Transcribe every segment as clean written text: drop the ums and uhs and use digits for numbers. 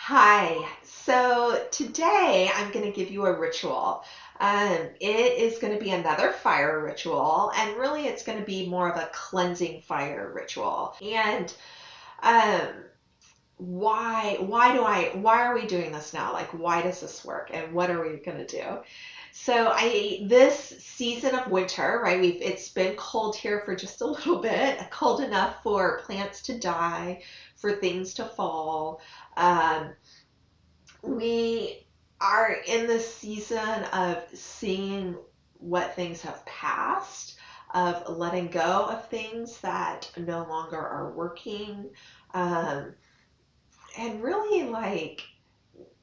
Hi, so today I'm going to give you a ritual. It is going to be another fire ritual, and really it's going to be more of a cleansing fire ritual. And um, why are we doing this now? Like, why does this work, and what are we going to do? So this season of winter, right? It's been cold here for just a little bit, cold enough for plants to die, for things to fall. Um, we are in the season of seeing what things have passed, of letting go of things that no longer are working, um, and really like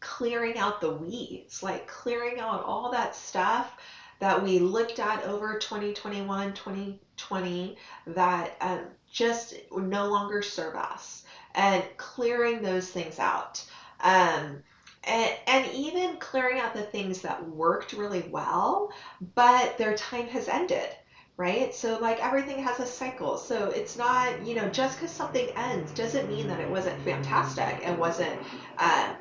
clearing out the weeds, like clearing out all that stuff that we looked at over 2021, 2020 that just no longer serve us, and clearing those things out. Um, and even clearing out the things that worked really well, but their time has ended, right? So, like, everything has a cycle. So, it's not, just because something ends doesn't mean that it wasn't fantastic and wasn't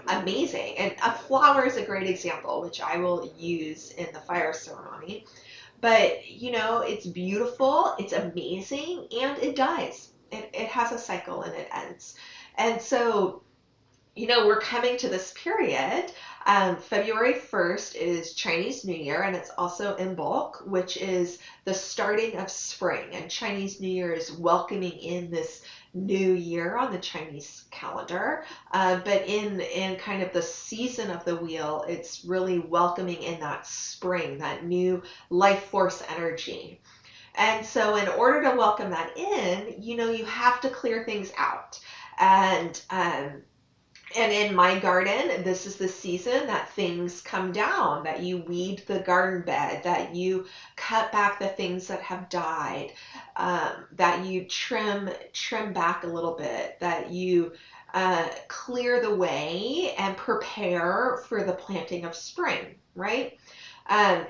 amazing. And a flower is a great example, which I will use in the fire ceremony. But, it's beautiful, it's amazing, and it dies. It has a cycle and it ends. And so, we're coming to this period. February 1st is Chinese New Year, and it's also Imbolc, which is the starting of spring. And Chinese New Year is welcoming in this new year on the Chinese calendar. But in kind of the season of the wheel, it's really welcoming in that spring, that new life force energy. And so, in order to welcome that in, you have to clear things out. And in my garden, this is the season that things come down, that you weed the garden bed, that you cut back the things that have died, that you trim back a little bit, that you clear the way and prepare for the planting of spring, right?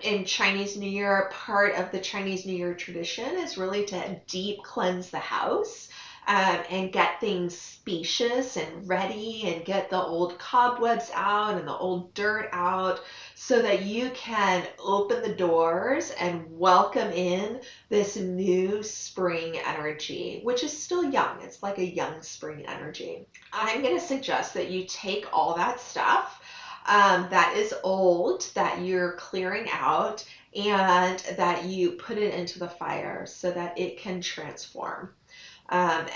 In Chinese New Year, part of the Chinese New Year tradition is really to deep cleanse the house, and get things spacious and ready, and get the old cobwebs out and the old dirt out, so that you can open the doors and welcome in this new spring energy, which is still young. It's like a young spring energy. I'm going to suggest that you take all that stuff that is old, that you're clearing out, and that you put it into the fire so that it can transform. And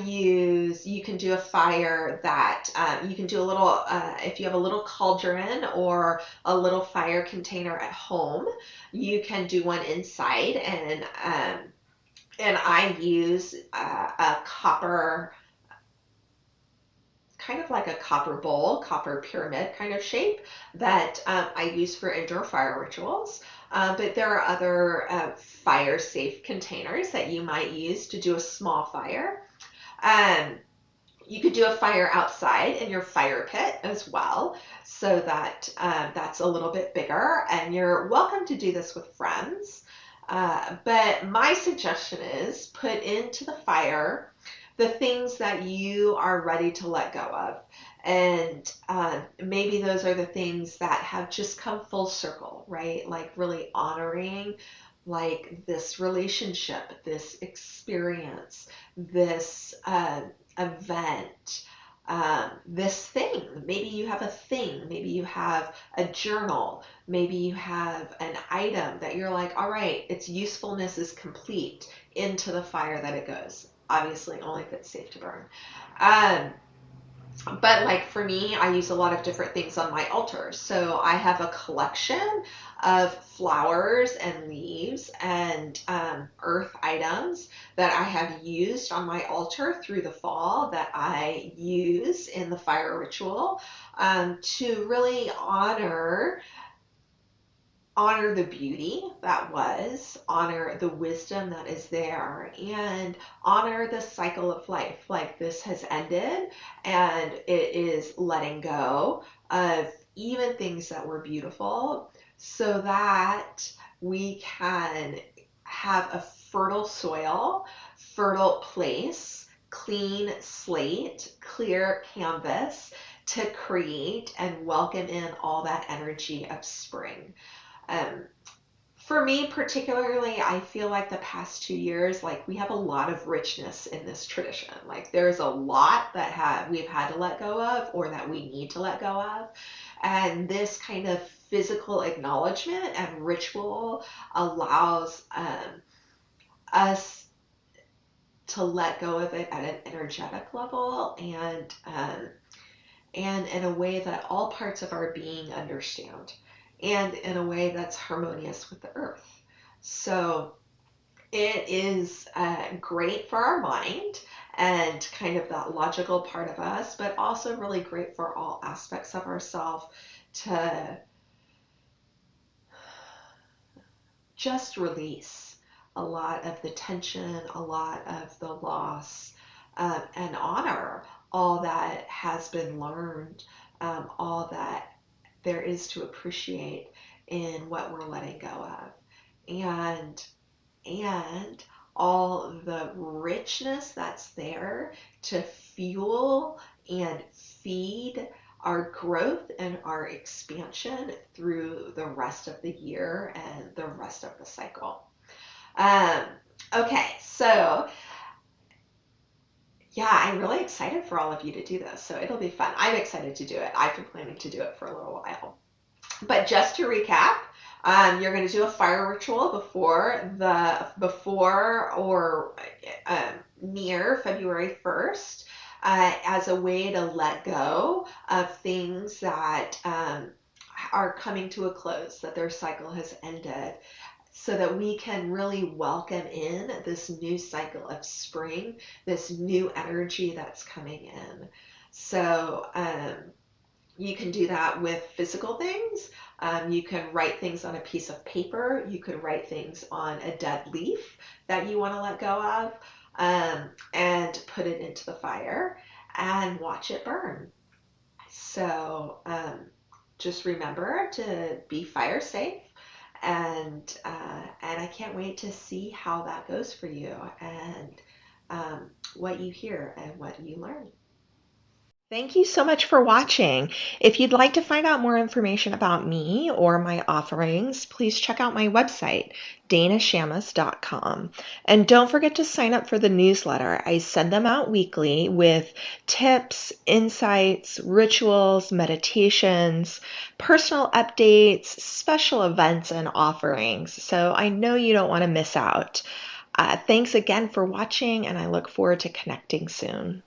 you can do a fire that, you can do a little, if you have a little cauldron or a little fire container at home, you can do one inside. And I use a copper, kind of like a copper bowl, copper pyramid kind of shape, that I use for indoor fire rituals. But there are other fire safe containers that you might use to do a small fire. Um, you could do a fire outside in your fire pit as well, so that that's a little bit bigger. And you're welcome to do this with friends. But my suggestion is put into the fire the things that you are ready to let go of. And maybe those are the things that have just come full circle, right? Like really honoring like this relationship, this experience, this event, this thing. Maybe you have a thing, maybe you have a journal, maybe you have an item that you're like, all right, its usefulness is complete, into the fire that it goes. Obviously, only if it's safe to burn. Um, but like for me, I use a lot of different things on my altar. So I have a collection of flowers and leaves and earth items that I have used on my altar through the fall, that I use in the fire ritual, to really honor the beauty that was, honor the wisdom that is there, and honor the cycle of life. Like, this has ended, and it is letting go of even things that were beautiful, so that we can have a fertile soil, fertile place, clean slate, clear canvas to create and welcome in all that energy of spring. Um, for me particularly, I feel like the past 2 years, like we have a lot of richness in this tradition. Like there's a lot that we've had to let go of or that we need to let go of. And this kind of physical acknowledgement and ritual allows us to let go of it at an energetic level and in a way that all parts of our being understand and in a way that's harmonious with the earth. So it is great for our mind and kind of that logical part of us, but also really great for all aspects of ourselves to just release a lot of the tension, a lot of the loss, and honor all that has been learned, all that there is to appreciate in what we're letting go of. And all the richness that's there to fuel and feed our growth and our expansion through the rest of the year and the rest of the cycle. Um, okay, so yeah, I'm really excited for all of you to do this. So it'll be fun. I'm excited to do it. I've been planning to do it for a little while. But just to recap, you're going to do a fire ritual before or near February 1st as a way to let go of things that are coming to a close, that their cycle has ended, so that we can really welcome in this new cycle of spring, this new energy that's coming in. So you can do that with physical things. You can write things on a piece of paper. You could write things on a dead leaf that you want to let go of, and put it into the fire and watch it burn. So just remember to be fire safe, and I can't wait to see how that goes for you and what you hear and what you learn. Thank you so much for watching. If you'd like to find out more information about me or my offerings, please check out my website, danashamas.com. And don't forget to sign up for the newsletter. I send them out weekly with tips, insights, rituals, meditations, personal updates, special events, and offerings. So I know you don't want to miss out. Thanks again for watching, and I look forward to connecting soon.